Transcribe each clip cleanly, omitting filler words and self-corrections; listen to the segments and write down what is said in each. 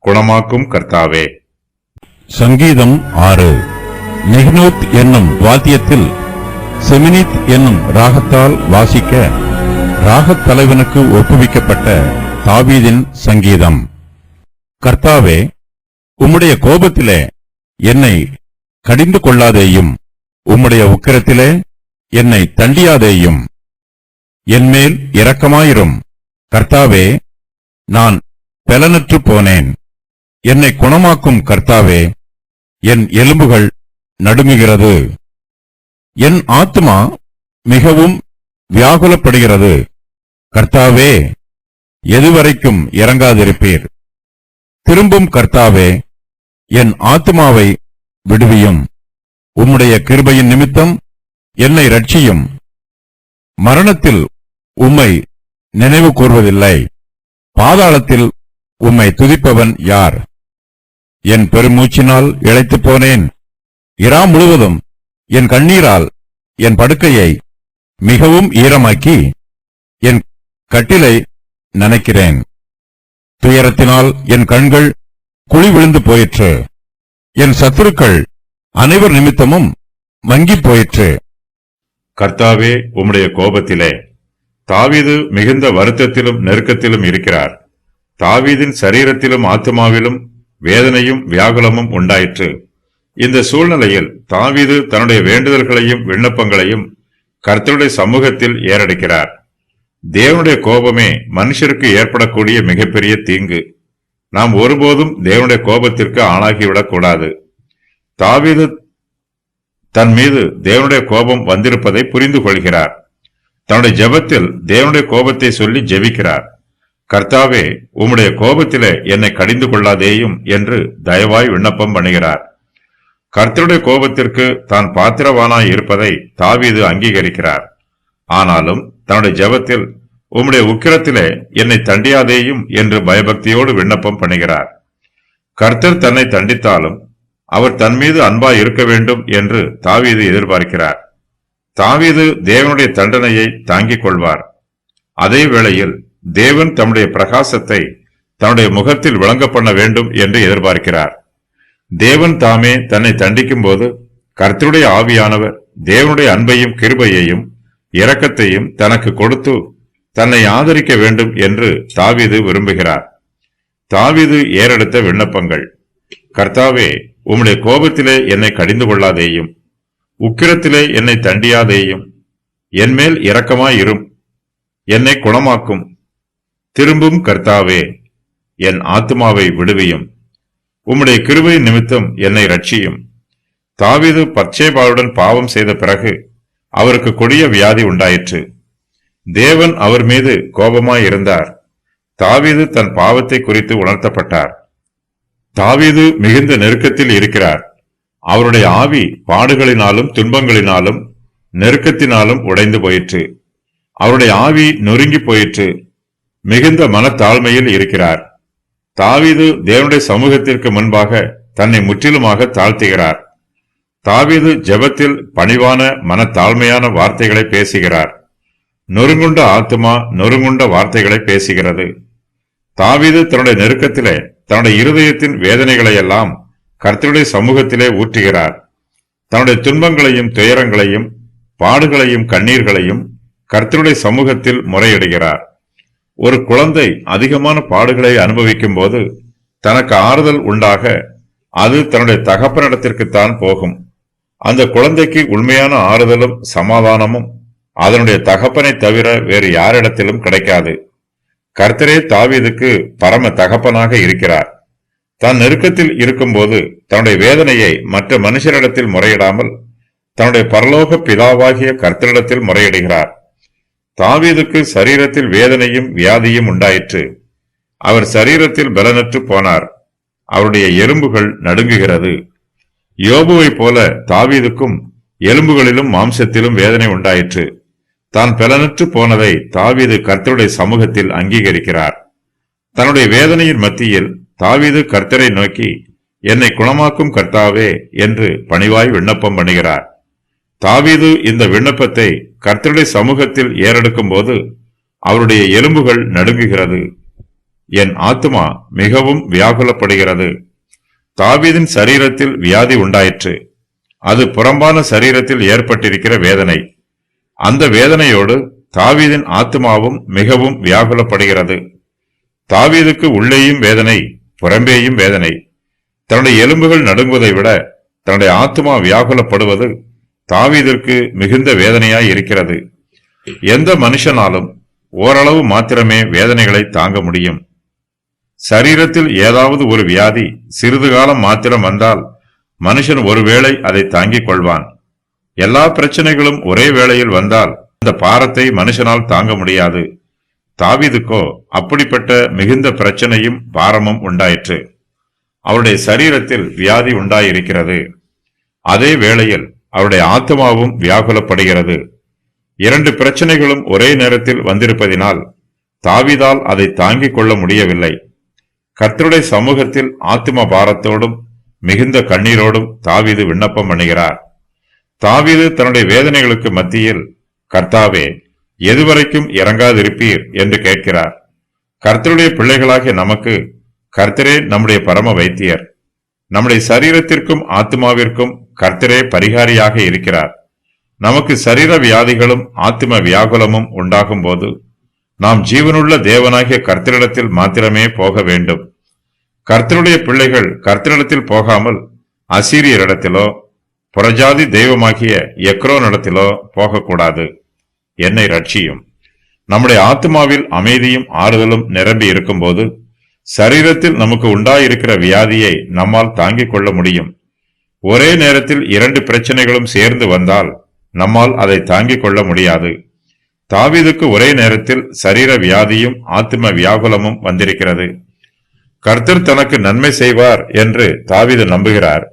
குணமாக்கும் கர்த்தாவே. சங்கீதம் 6. நிஹ்னோத் என்னும் வாத்தியத்தில் செமினித் என்னும் ராகத்தால் வாசிக்க ராகத் தலைவனுக்கு ஒப்புவிக்கப்பட்ட தாவீதின் சங்கீதம். கர்த்தாவே, உம்முடைய கோபத்திலே என்னை கடிந்து கொள்ளாதேயும், உம்முடைய உக்கிரத்திலே என்னை தண்டியாதேயும். என்மேல் இரக்கமாயிரும். கர்த்தாவே, நான் பெலனற்று போனேன். என்னை குணமாக்கும் கர்த்தாவே, என் எலும்புகள் நடுங்குகிறது. என் ஆத்துமா மிகவும் வியாகுலப்படுகிறது. கர்த்தாவே, எதுவரைக்கும் இறங்காதிருப்பீர்? திரும்பும் கர்த்தாவே, என் ஆத்துமாவை விடுவியும். உம்முடைய கிருபையின் நிமித்தம் என்னை இரட்சியும். மரணத்தில் உம்மை நினைவு கூர்வதில்லை. பாதாளத்தில் உம்மை துதிப்பவன் யார்? என் பெருமூச்சினால் இளைத்துப் போனேன். இரா முழுவதும் என் கண்ணீரால் என் படுக்கையை மிகவும் ஈரமாக்கி என் கட்டிலை நனைக்கிறேன். துயரத்தினால் என் கண்கள் குழி விழுந்து போயிற்று. என் சத்துருக்கள் அனைவர் நிமித்தமும் மங்கிப் போயிற்று. கர்த்தாவே, உம்முடைய கோபத்திலே தாவீது மிகுந்த வருத்தத்திலும் நெருக்கத்திலும் இருக்கிறார். தாவீதின் சரீரத்திலும் ஆத்துமாவிலும் வேதனையும் வியாகுலமும் உண்டாயிற்று. இந்த சூழ்நிலையில் தாவீது தன்னுடைய வேண்டுதல்களையும் விண்ணப்பங்களையும் கர்த்தருடைய சமூகத்தில் ஏறெடுக்கிறார். தேவனுடைய கோபமே மனுஷருக்கு ஏற்படக்கூடிய மிகப்பெரிய தீங்கு. நாம் ஒருபோதும் தேவனுடைய கோபத்திற்கு ஆளாகிவிடக் கூடாது. தாவீது தன் மீது தேவனுடைய கோபம் வந்திருப்பதை புரிந்து கொள்கிறார். தன்னுடைய ஜெபத்தில் தேவனுடைய கோபத்தை சொல்லி ஜெபிக்கிறார். கர்த்தாவே, உம்முடைய கோபத்திலே என்னை கடிந்து கொள்ளாதேயும் என்று தயவாய் விண்ணப்பம் பண்ணுகிறார். கர்த்தருடைய கோபத்திற்கு தான் பாத்திரவானாய் இருப்பதை தாவீது அங்கீகரிக்கிறார். ஆனாலும் தன்னுடைய ஜெபத்தில் உம்முடைய உக்கிரத்திலே என்னை தண்டியாதேயும் என்று பயபக்தியோடு விண்ணப்பம் பண்ணுகிறார். கர்த்தர் தன்னை தண்டித்தாலும் அவர் தன் மீது அன்பாய் இருக்க வேண்டும் என்று தாவீது எதிர்பார்க்கிறார். தாவீது தேவனுடைய தண்டனையை தாங்கிக் கொள்வார். அதே வேளையில் தேவன் தம்முடைய பிரகாசத்தை தன்னுடைய முகத்தில் விளங்க பண்ண வேண்டும் என்று எதிர்பார்க்கிறார். தேவன் தாமே தன்னை தண்டிக்கும் போது கர்த்தருடைய ஆவியானவர் தேவனுடைய அன்பையும் கிருபையையும் இரக்கத்தையும் தனக்கு கொடுத்து தன்னை ஆதரிக்க வேண்டும் என்று தாவீது விரும்புகிறார். தாவீது ஏறெடுத்த விண்ணப்பங்கள்: கர்த்தாவே, உம்முடைய கோபத்திலே என்னை கடிந்து கொள்ளாதேயும், உக்கிரத்திலே என்னை தண்டியாதேயும். என்மேல் இரக்கமாயிரும், என்னை குணமாக்கும். திரும்பும் கர்த்தாவே, என் ஆத்துமாவை விடுவியும். உம்முடைய கிருபை நிமித்தம் என்னை இரட்சியும். தாவீது பத்சேபாவுடன் பாவம் செய்த பிறகு அவருக்கு கொடிய வியாதி உண்டாயிற்று. தேவன் அவர் மீது கோபமாயிருந்தார். தாவீது தன் பாவத்தை குறித்து உணர்த்தப்பட்டார். தாவீது மிகுந்த நெருக்கத்தில் இருக்கிறார். அவருடைய ஆவி பாடுகளினாலும் துன்பங்களினாலும் நெருக்கத்தினாலும் உடைந்து போயிற்று. அவருடைய ஆவி நொறுங்கி போயிற்று. மிகுந்த மனத்தாழ்மையில் இருக்கிறார். தாவீது தேவனுடைய சமூகத்திற்கு முன்பாக தன்னை முற்றிலுமாக தாழ்த்துகிறார். தாவீது ஜெபத்தில் பணிவான மனத்தாழ்மையான வார்த்தைகளை பேசுகிறார். நொறுங்குண்ட ஆத்துமா நொறுங்குண்ட வார்த்தைகளை பேசுகிறது. தாவீது தன்னுடைய நெருக்கத்திலே தன்னுடைய இருதயத்தின் வேதனைகளையெல்லாம் கர்த்தருடைய சமூகத்திலே ஊற்றுகிறார். தன்னுடைய துன்பங்களையும் துயரங்களையும் பாடுகளையும் கண்ணீர்களையும் கர்த்தருடைய சமூகத்தில் முறையிடுகிறார். ஒரு குழந்தை அதிகமான பாடுகளை அனுபவிக்கும் போது தனக்கு ஆறுதல் உண்டாக அது தன்னுடைய தகப்பனிடத்திற்குத்தான் போகும். அந்த குழந்தைக்கு உண்மையான ஆறுதலும் சமாதானமும் அதனுடைய தகப்பனை தவிர வேறு யாரிடத்திலும் கிடைக்காது. கர்த்தரே தாவீதுக்கு பரம தகப்பனாக இருக்கிறார். தான் நெருக்கத்தில் இருக்கும்போது தன்னுடைய வேதனையை மற்ற மனுஷரிடத்தில் முறையிடாமல் தன்னுடைய பரலோக பிதாவாகிய கர்த்தரிடத்தில் முறையிடுகிறார். தாவீதுக்கு சரீரத்தில் வேதனையும் வியாதியும் உண்டாயிற்று. அவர் சரீரத்தில் பலனற்று போனார். அவருடைய எலும்புகள் நடுங்குகிறது. யோபுவை போல தாவீதுக்கும் எலும்புகளிலும் மாம்சத்திலும் வேதனை உண்டாயிற்று. தான் பலனற்று போனதை தாவீது கர்த்தருடைய சமூகத்தில் அங்கீகரிக்கிறார். தன்னுடைய வேதனையின் மத்தியில் தாவீது கர்த்தரை நோக்கி, என்னை குணமாக்கும் கர்த்தாவே என்று பணிவாய் விண்ணப்பம் பண்ணுகிறார். தாவீது இந்த விண்ணப்பத்தை கர்த்தருடைய சமூகத்தில் ஏறெடுக்கும் போது அவருடைய எலும்புகள் நடுங்குகிறது. என் ஆத்துமா மிகவும் வியாகுலப்படுகிறது. தாவீதின் சரீரத்தில் வியாதி உண்டாயிற்று. அது புறம்பான சரீரத்தில் ஏற்பட்டிருக்கிற வேதனை. அந்த வேதனையோடு தாவீதின் ஆத்துமாவும் மிகவும் வியாகுலப்படுகிறது. தாவீதுக்கு உள்ளேயும் வேதனை, புறம்பேயும் வேதனை. தன்னுடைய எலும்புகள் நடுங்குவதை விட தன்னுடைய ஆத்துமா வியாகுலப்படுவது தாவீதிற்கு மிகுந்த வேதனையாய் இருக்கிறது. எந்த மனுஷனாலும் ஓரளவு மாத்திரமே வேதனைகளை தாங்க முடியும். சரீரத்தில் ஏதாவது ஒரு வியாதி சிறிது காலம் மாத்திரம் வந்தால் மனுஷன் ஒருவேளை அதை தாங்கிக் கொள்வான். எல்லா பிரச்சனைகளும் ஒரே வேளையில் வந்தால் அந்த பாரத்தை மனுஷனால் தாங்க முடியாது. தாவீதுக்கோ அப்படிப்பட்ட மிகுந்த பிரச்சனையும் பாரமும் உண்டாயிற்று. அவருடைய சரீரத்தில் வியாதி உண்டாயிருக்கிறது. அதே வேளையில் அவருடைய ஆத்மாவும் வியாகுலப்படுகிறது. இரண்டு பிரச்சனைகளும் ஒரே நேரத்தில் வந்திருப்பதினால் தாவீதால் அதை தாங்கிக் கொள்ள முடியவில்லை. கர்த்தருடைய சமூகத்தில் ஆத்தும பாரத்தோடும் மிகுந்த கண்ணீரோடும் தாவீது விண்ணப்பம் பண்ணுகிறார். தாவீது தன்னுடைய வேதனைகளுக்கு மத்தியில், கர்த்தாவே, எதுவரைக்கும் இறங்காதிருப்பீர் என்று கேட்கிறார். கர்த்தருடைய பிள்ளைகளாகிய நமக்கு கர்த்தரே நம்முடைய பரம வைத்தியர். நம்முடைய சரீரத்திற்கும் ஆத்மாவிற்கும் கர்த்தரே பரிகாரியாக இருக்கிறார். நமக்கு சரீர வியாதிகளும் ஆத்ம வியாகுலமும் உண்டாகும் போது நாம் ஜீவனுள்ள தேவனாகிய கர்த்தரிடத்தில் மாத்திரமே போக வேண்டும். கர்த்தருடைய பிள்ளைகள் கர்த்தரிடத்தில் போகாமல் அசீரியரிடத்திலோ புறஜாதி தெய்வமாகிய எக்ரோனிடத்திலோ போகக்கூடாது. என்னை ரட்சியும். நம்முடைய ஆத்மாவில் அமைதியும் ஆறுதலும் நிரம்பி இருக்கும்போது சரீரத்தில் நமக்கு உண்டாயிருக்கிற வியாதியை நம்மால் தாங்கிக் கொள்ள முடியும். ஒரே நேரத்தில் இரண்டு பிரச்சனைகளும் சேர்ந்து வந்தால் நம்மால் அதை தாங்கிக் கொள்ள முடியாது. தாவீதுக்கு ஒரே நேரத்தில் சரீர வியாதியும் ஆத்ம வியாகுலமும் வந்திருக்கிறது. கர்த்தர் தனக்கு நன்மை செய்வார் என்று தாவீது நம்புகிறார்.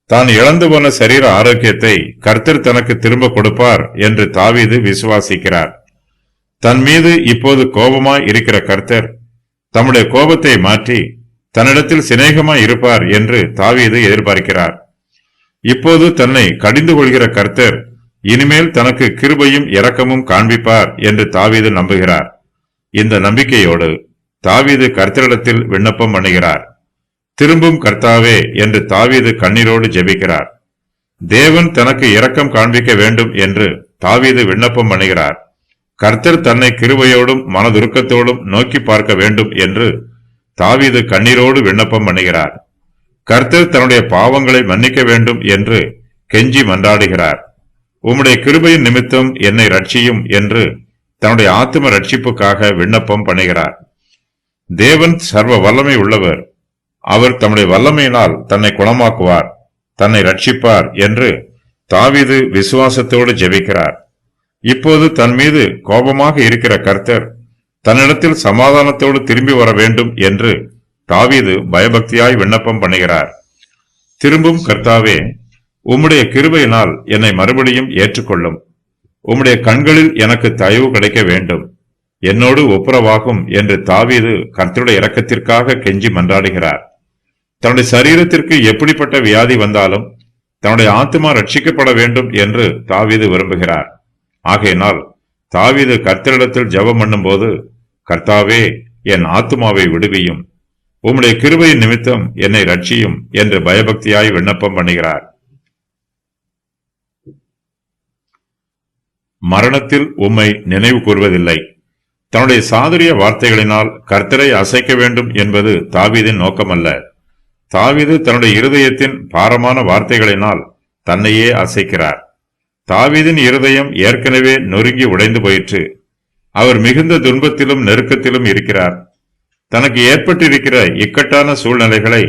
தான் இழந்து போன சரீர ஆரோக்கியத்தை கர்த்தர் தனக்கு திரும்ப கொடுப்பார் என்று தாவீது விசுவாசிக்கிறார். தன் மீது இப்போது கோபமாய் இருக்கிற கர்த்தர் தம்முடைய கோபத்தை மாற்றி தன்னிடத்தில் சிநேகமாய் இருப்பார் என்று தாவீது எதிர்பார்க்கிறார். இப்போது தன்னை கடிந்து கொள்கிற கர்த்தர் இனிமேல் தனக்கு கிருபையும் இரக்கமும் காண்பிப்பார் என்று தாவீது நம்புகிறார். இந்த நம்பிக்கையோடு தாவீது கர்த்தரிடத்தில் விண்ணப்பம் பண்ணுகிறார். திரும்பும் கர்த்தாவே என்று தாவீது கண்ணீரோடு ஜெபிக்கிறார். தேவன் தனக்கு இரக்கம் காண்பிக்க வேண்டும் என்று தாவீது விண்ணப்பம் பண்ணுகிறார். கர்த்தர் தன்னை கிருபையோடும் மனதுருக்கத்தோடும் நோக்கி பார்க்க வேண்டும் என்று தாவீது கண்ணீரோடு விண்ணப்பம் பண்ணுகிறார். கர்த்தர் தன்னுடைய பாவங்களை மன்னிக்க வேண்டும் என்று கெஞ்சி மன்றாடுகிறார். உம்முடைய கிருபையின் நிமித்தம் என்னை ரட்சியும் என்று தன்னுடைய ஆத்தும ரட்சிப்புக்காக விண்ணப்பம் பண்ணுகிறார். தேவன் சர்வ வல்லமை உள்ளவர். அவர் தம்முடைய வல்லமையினால் தன்னை குணமாக்குவார், தன்னை ரட்சிப்பார் என்று தாவீது விசுவாசத்தோடு ஜெபிக்கிறார். இப்போது தன் மீது கோபமாக இருக்கிற கர்த்தர் தன்னிடத்தில் சமாதானத்தோடு திரும்பி வர வேண்டும் என்று தாவீது பயபக்தியாய் விண்ணப்பம் பண்ணுகிறார். திரும்பும் கர்த்தாவே, உம்முடைய கிருபையினால் என்னை மறுபடியும் ஏற்றுக்கொள்ளும். உம்முடைய கண்களில் எனக்கு தயவு கிடைக்க வேண்டும். என்னோடு ஒப்புரவாகும் என்று தாவீது கர்த்தருடைய இரக்கத்திற்காக கெஞ்சி மன்றாடுகிறார். தன்னுடைய சரீரத்திற்கு எப்படிப்பட்ட வியாதி வந்தாலும் தன்னுடைய ஆத்துமா ரட்சிக்கப்பட வேண்டும் என்று தாவீது விரும்புகிறார். ஆகையினால் தாவீது கர்த்தரிடத்தில் ஜெபம் பண்ணும் போது, கர்த்தாவே, என் ஆத்துமாவை விடுவியும், உம்முடைய கிருபையின் நிமித்தம் என்னை ரட்சியும் என்று பயபக்தியாய் விண்ணப்பம் பண்ணுகிறார். மரணத்தில் உம்மை நினைவு கூர்வதில்லை. தன்னுடைய சாதுரிய வார்த்தைகளினால் கர்த்தரை அசைக்க வேண்டும் என்பது தாவீதின் நோக்கமல்ல. தாவீது தன்னுடைய இருதயத்தின் பாரமான வார்த்தைகளினால் தன்னையே அசைக்கிறார். தாவீதின் இருதயம் ஏற்கனவே நொறுங்கி உடைந்து போயிற்று. அவர் மிகுந்த துன்பத்திலும் நெருக்கத்திலும் இருக்கிறார். தனக்கு ஏற்பட்டிருக்கிற இக்கட்டான சூழ்நிலைகளை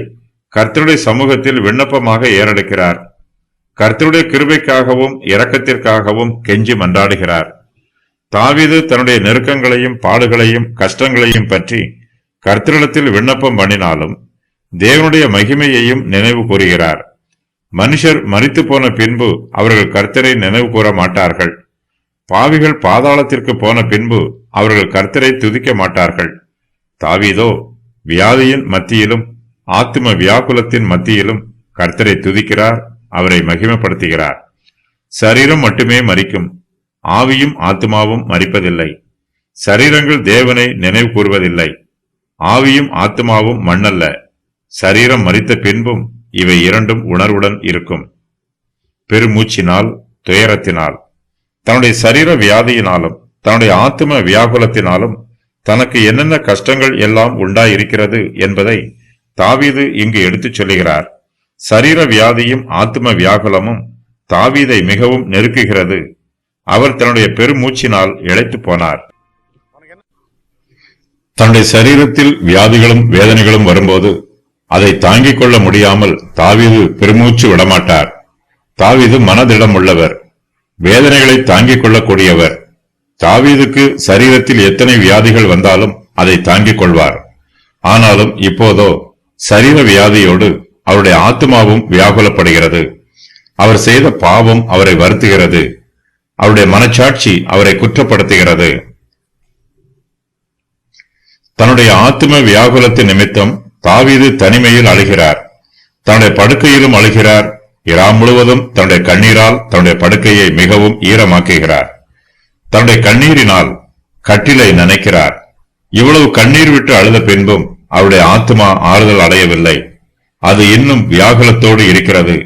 கர்த்தருடைய சமூகத்தில் விண்ணப்பமாக ஏறெடுக்கிறார். கர்த்தருடைய கிருபைக்காகவும் இரக்கத்திற்காகவும் கெஞ்சி மன்றாடுகிறார். தாவீது தன்னுடைய நெருக்கங்களையும் பாடுகளையும் கஷ்டங்களையும் பற்றி கர்த்தரிடத்தில் விண்ணப்பம் பண்ணினாலும் தேவனுடைய மகிமையையும் நினைவு கூறுகிறார். மனுஷர் மரித்து போன பின்பு அவர்கள் கர்த்தரை நினைவு கூற மாட்டார்கள். பாவிகள் பாதாளத்திற்கு போன பின்பு அவர்கள் கர்த்தரை துதிக்க மாட்டார்கள். தாவீதோ வியாதியின் மத்தியிலும் ஆத்தும வியாகுலத்தின் மத்தியிலும் கர்த்தரை துதிக்கிறார், அவரை மகிமைப்படுத்துகிறார். சரீரம் மட்டுமே மரிக்கும், ஆவியும் ஆத்துமாவும் மரிப்பதில்லை. சரீரங்கள் தேவனை நினைவு கூறுவதில்லை. ஆவியும் ஆத்மாவும் மண்ணல்ல. சரீரம் மரித்த பின்பும் இவை இரண்டும் உணர்வுடன் இருக்கும். பெருமூச்சினால், துயரத்தினால், தன்னுடைய சரீர வியாதியினாலும் தன்னுடைய ஆத்ம வியாகுலத்தினாலும் தனக்கு என்னென்ன கஷ்டங்கள் எல்லாம் உண்டாயிருக்கிறது என்பதை தாவீது இங்கு எடுத்துச் சொல்லுகிறார். சரீர வியாதியும் ஆத்ம வியாகுலமும் தாவீதை மிகவும் நெருக்குகிறது. அவர் தன்னுடைய பெருமூச்சினால் இளைத்து போனார். தன்னுடைய சரீரத்தில் வியாதிகளும் வேதனைகளும் வரும்போது அதை தாங்கிக் கொள்ள முடியாமல் தாவீது பெருமூச்சு விடமாட்டார். தாவீது மனதிடம் உள்ளவர், வேதனைகளை தாங்கிக் கொள்ளக்கூடியவர். தாவீதுக்கு சரீரத்தில் எத்தனை வியாதிகள் வந்தாலும் அதை தாங்கிக் கொள்வார். ஆனாலும் இப்போதோ சரீர வியாதியோடு அவருடைய ஆத்மாவும் வியாகுலப்படுகிறது. அவர் செய்த பாவம் அவரை வருத்துகிறது. அவருடைய மனச்சாட்சி அவரை குற்றப்படுத்துகிறது. தன்னுடைய ஆத்ம வியாகுலத்தின் நிமித்தம் தாவீது தனிமையில் அழுகிறார். தன்னுடைய படுக்கையிலும் அழுகிறார். இரா முழுவதும் தன்னுடைய கண்ணீரால் தன்னுடைய படுக்கையை மிகவும் ஈரமாக்குகிறார். தன்னுடைய கண்ணீரினால் கட்டிலை நனைக்கிறார். இவ்வளவு கண்ணீர் விட்டு அழுத பின்பும் அவருடைய ஆத்மா ஆறுதல் அடையவில்லை. அது இன்னும் வியாகுலத்தோடு இருக்கிறது.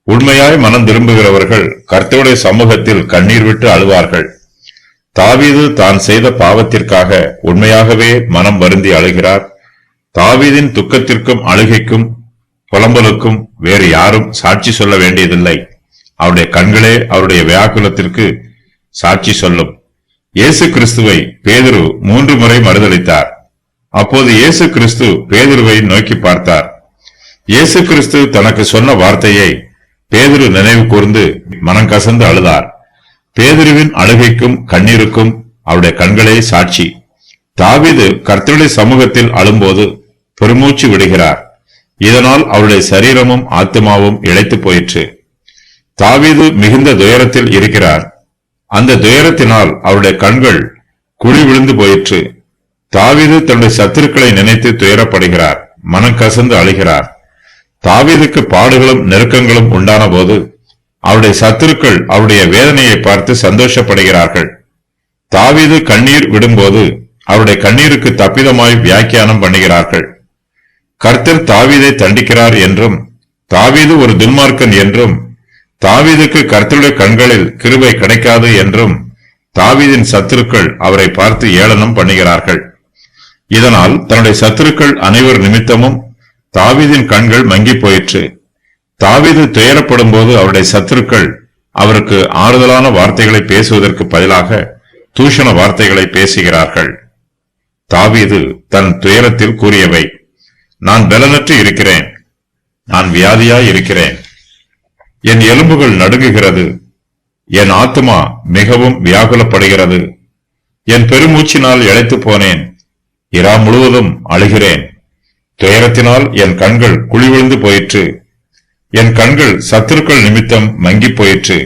உண்மையாய் மனம் திரும்புகிறவர்கள் கர்த்தருடைய சமூகத்தில் கண்ணீர் விட்டு அழுவார்கள். தாவீது தான் செய்த பாவத்திற்காக உண்மையாகவே மனம் வருந்தி அழுகிறார். தாவீதின் துக்கத்திற்கும் அழுகைக்கும் புலம்பலுக்கும் வேறு யாரும் சாட்சி சொல்ல வேண்டியதில்லை. அவருடைய கண்களே அவருடைய வியாகுலத்திற்கு சாட்சி சொல்லும். இயேசு கிறிஸ்துவை பேதுரு 3 முறை மறுதலித்தார். அப்போது இயேசு கிறிஸ்து பேதுருவை நோக்கி பார்த்தார். இயேசு கிறிஸ்து தனக்கு சொன்ன வார்த்தையை பேதுரு நினைவு கூர்ந்து மனம் கசந்து அழுதார். பேதுருவின் அழுகைக்கும் கண்ணீருக்கும் அவருடைய கண்களே சாட்சி. தாவீது கர்த்தருடைய சமூகத்தில் அழும்போது பெருமூச்சு விடுகிறார். இதனால் அவருடைய சரீரமும் ஆத்மாவும் இளைத்து போயிற்று. தாவீது மிகுந்த துயரத்தில் இருக்கிறார். அந்த துயரத்தினால் அவருடைய கண்கள் குழி விழுந்து போயிற்று. தாவீது தன்னுடைய சத்துருக்களை நினைத்து துயரப்படுகிறார். மனம் கசந்து அழுகிறார். தாவீதுக்கு பாடுகளும் நெருக்கங்களும் உண்டான போது அவருடைய சத்துருக்கள் அவருடைய வேதனையை பார்த்து சந்தோஷப்படுகிறார்கள். தாவீது கண்ணீர் விடும்போது அவருடைய கண்ணீருக்கு தப்பிதமாய் வியாக்கியானம் பண்ணுகிறார்கள். கர்த்தர் தாவீதை தண்டிக்கிறார் என்றும், தாவீது ஒரு துன்மார்க்கன் என்றும், தாவீதுக்கு கர்த்தருடைய கண்களில் கிருபை கிடைக்காது என்றும் தாவீதின் சத்துருக்கள் அவரை பார்த்து ஏளனம் பண்ணுகிறார்கள். இதனால் தன்னுடைய சத்துருக்கள் அனைவர் நிமித்தமும் தாவீதின் கண்கள் மங்கி போயிற்று. தாவீது துயரப்படும் போது அவருடைய சத்துருக்கள் அவருக்கு ஆறுதலான வார்த்தைகளை பேசுவதற்கு பதிலாக தூஷண வார்த்தைகளை பேசுகிறார்கள். தாவீது தன் துயரத்தில் கூறியவை: நான் பலனற்று இருக்கிறேன், நான் வியாதியாய் இருக்கிறேன், என் எலும்புகள் நடுங்குகிறது, என் ஆத்மா மிகவும் வியாகுலப்படுகிறது, என் பெருமூச்சினால் இளைத்து போனேன், இரா முழுவதும் அழுகிறேன், துயரத்தினால் என் கண்கள் குழி விழுந்து போயிற்று, என் கண்கள் சத்துருக்கள் நிமித்தம் மங்கி போயிற்று.